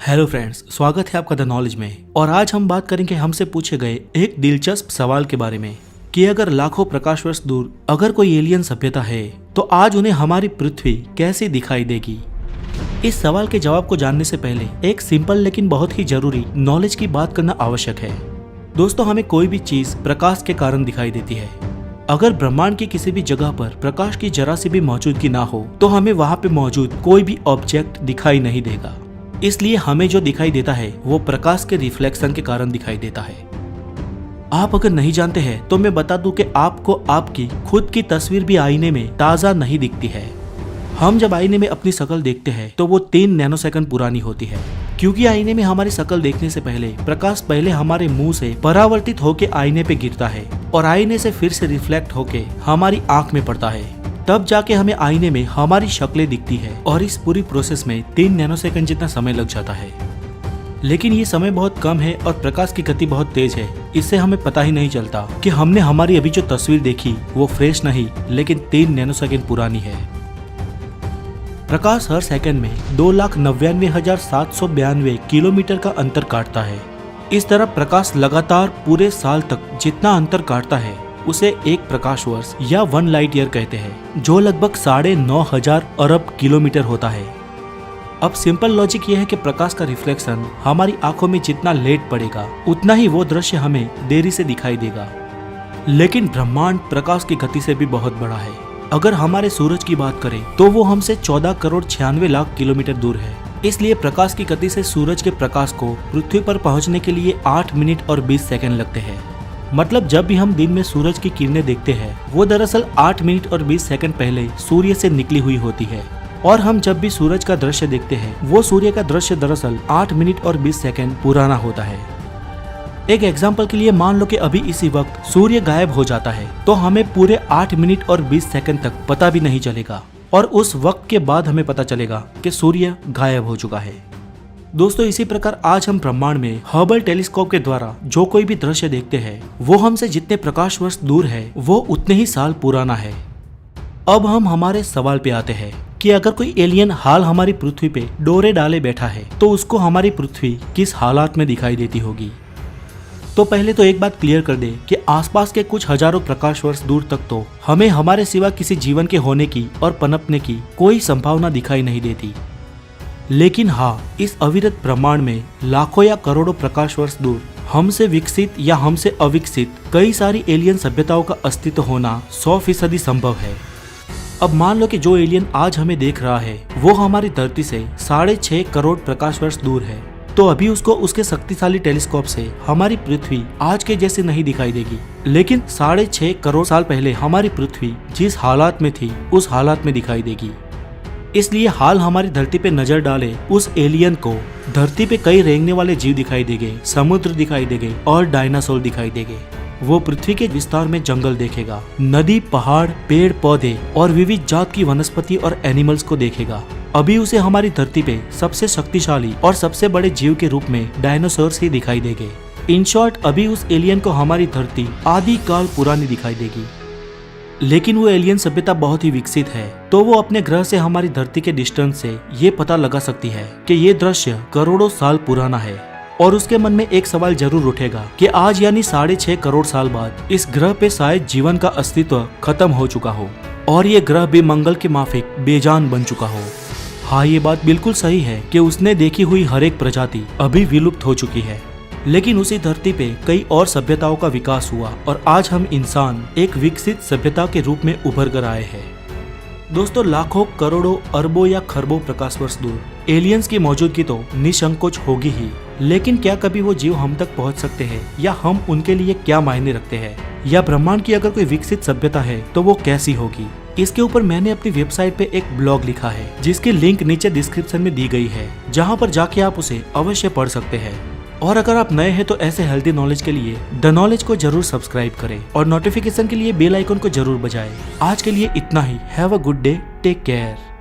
Hello friends, स्वागत है आपका द नॉलेज में। और आज हम बात करेंगे हमसे पूछे गए एक दिलचस्प सवाल के बारे में कि अगर लाखों प्रकाश वर्ष दूर अगर कोई एलियन सभ्यता है तो आज उन्हें हमारी पृथ्वी कैसी दिखाई देगी। इस सवाल के जवाब को जानने से पहले एक सिंपल लेकिन बहुत ही जरूरी नॉलेज की बात करना आवश्यक है। दोस्तों, हमें कोई भी चीज प्रकाश के कारण दिखाई देती है। अगर ब्रह्मांड की किसी भी जगह पर प्रकाश की जरा सी भी मौजूदगी ना हो तो हमें वहाँ पे मौजूद कोई भी ऑब्जेक्ट दिखाई नहीं देगा। इसलिए हमें जो दिखाई देता है वो प्रकाश के रिफ्लेक्शन के कारण दिखाई देता है। आप अगर नहीं जानते हैं तो मैं बता दूं कि आपको आपकी खुद की तस्वीर भी आईने में ताजा नहीं दिखती है। हम जब आईने में अपनी शक्ल देखते हैं तो वो 3 नैनोसेकंड पुरानी होती है, क्योंकि आईने में हमारी शक्ल देखने से पहले प्रकाश पहले हमारे मुंह से परावर्तित होकर आईने पे गिरता है और आईने से फिर से रिफ्लेक्ट होके हमारी आंख में पड़ता है। तब जाके हमें आईने में हमारी शक्लें दिखती है और इस पूरी प्रोसेस में 3 नैनोसेकंड जितना समय लग जाता है। लेकिन ये समय बहुत कम है और प्रकाश की गति बहुत तेज है। इससे हमें पता ही नहीं चलता कि हमने हमारी अभी जो तस्वीर देखी वो फ्रेश नहीं लेकिन 3 नैनोसेकंड पुरानी है। प्रकाश हर सेकंड में 2,99,792 किलोमीटर का अंतर काटता है। इस तरह प्रकाश लगातार पूरे साल तक जितना अंतर काटता है उसे एक प्रकाश वर्ष या 1 लाइट ईयर कहते हैं, जो लगभग 9,500 अरब किलोमीटर होता है। अब सिंपल लॉजिक यह है कि प्रकाश का रिफ्लेक्शन हमारी आंखों में जितना लेट पड़ेगा उतना ही वो दृश्य हमें देरी से दिखाई देगा। लेकिन ब्रह्मांड प्रकाश की गति से भी बहुत बड़ा है। अगर हमारे सूरज की बात करें तो वो हमसे 14,96,00,000 किलोमीटर दूर है। इसलिए प्रकाश की गति से सूरज के प्रकाश को पृथ्वी पर पहुंचने के लिए 8 मिनट और 20 सेकंड लगते हैं। मतलब जब भी हम दिन में सूरज की किरणें देखते हैं वो दरअसल 8 मिनट और 20 सेकंड पहले सूर्य से निकली हुई होती है। और हम जब भी सूरज का दृश्य देखते हैं वो सूर्य का दृश्य दरअसल 8 मिनट और 20 सेकंड पुराना होता है। एक एग्जाम्पल के लिए मान लो कि अभी इसी वक्त सूर्य गायब हो जाता है तो हमें पूरे 8 मिनट और 20 सेकंड तक पता भी नहीं चलेगा और उस वक्त के बाद हमें पता चलेगा कि सूर्य गायब हो चुका है। दोस्तों, इसी प्रकार आज हम ब्रह्मांड में हबल टेलीस्कोप के द्वारा जो कोई भी दृश्य देखते हैं वो हमसे जितने प्रकाश वर्ष दूर है वो उतने ही साल पुराना है। अब हम हमारे सवाल पे आते हैं कि अगर कोई एलियन हाल हमारी पृथ्वी पे डोरे डाले बैठा है तो उसको हमारी पृथ्वी किस हालात में दिखाई देती होगी। तो पहले तो एक बात क्लियर कर दे कि आसपास के कुछ हजारों प्रकाश वर्ष दूर तक तो हमें हमारे सिवा किसी जीवन के होने की और पनपने की कोई संभावना दिखाई नहीं देती। लेकिन हाँ, इस अविरत ब्रह्मांड में लाखों या करोड़ों प्रकाश वर्ष दूर हमसे विकसित या हमसे अविकसित कई सारी एलियन सभ्यताओं का अस्तित्व होना 100% संभव है। अब मान लो कि जो एलियन आज हमें देख रहा है वो हमारी धरती से 6.5 करोड़ प्रकाश वर्ष दूर है, तो अभी उसको उसके शक्तिशाली टेलीस्कोप से हमारी पृथ्वी आज के जैसे नहीं दिखाई देगी। लेकिन 6.5 करोड़ साल पहले हमारी पृथ्वी जिस हालात में थी उस हालात में दिखाई देगी। इसलिए हाल हमारी धरती पे नजर डाले उस एलियन को धरती पे कई रेंगने वाले जीव दिखाई देंगे, समुद्र दिखाई देंगे और डायनासोर दिखाई देंगे। वो पृथ्वी के विस्तार में जंगल देखेगा, नदी, पहाड़, पेड़ पौधे और विविध जात की वनस्पति और एनिमल्स को देखेगा। अभी उसे हमारी धरती पे सबसे शक्तिशाली और सबसे बड़े जीव के रूप में डायनासोर्स ही दिखाई देंगे। इन शॉर्ट, अभी उस एलियन को हमारी धरती आदि काल पुरानी दिखाई देगी। लेकिन वो एलियन सभ्यता बहुत ही विकसित है, तो वो अपने ग्रह से हमारी धरती के डिस्टेंस से ये पता लगा सकती है कि ये दृश्य करोड़ों साल पुराना है। और उसके मन में एक सवाल जरूर उठेगा कि आज यानी 6.5 करोड़ साल बाद इस ग्रह पे शायद जीवन का अस्तित्व खत्म हो चुका हो और ये ग्रह भी मंगल के माफिक बेजान बन चुका हो। हाँ, ये बात बिल्कुल सही है कि उसने देखी हुई हर एक प्रजाति अभी विलुप्त हो चुकी है। लेकिन उसी धरती पे कई और सभ्यताओं का विकास हुआ और आज हम इंसान एक विकसित सभ्यता के रूप में उभर कर आए हैं। दोस्तों, लाखों, करोड़ों, अरबों या खरबों प्रकाश वर्ष दूर एलियंस की मौजूदगी तो निसंकोच होगी ही, लेकिन क्या कभी वो जीव हम तक पहुंच सकते हैं या हम उनके लिए क्या मायने रखते हैं, या ब्रह्मांड की अगर कोई विकसित सभ्यता है तो वो कैसी होगी। इसके ऊपर मैंने अपनी वेबसाइट पे एक ब्लॉग लिखा है जिसकी लिंक नीचे डिस्क्रिप्शन में दी गई है, जहाँ पर जाके आप उसे अवश्य पढ़ सकते हैं। और अगर आप नए हैं तो ऐसे हेल्दी नॉलेज के लिए द नॉलेज को जरूर सब्सक्राइब करें और नोटिफिकेशन के लिए बेल आइकन को जरूर बजाएं। आज के लिए इतना ही। Have a good day, take care.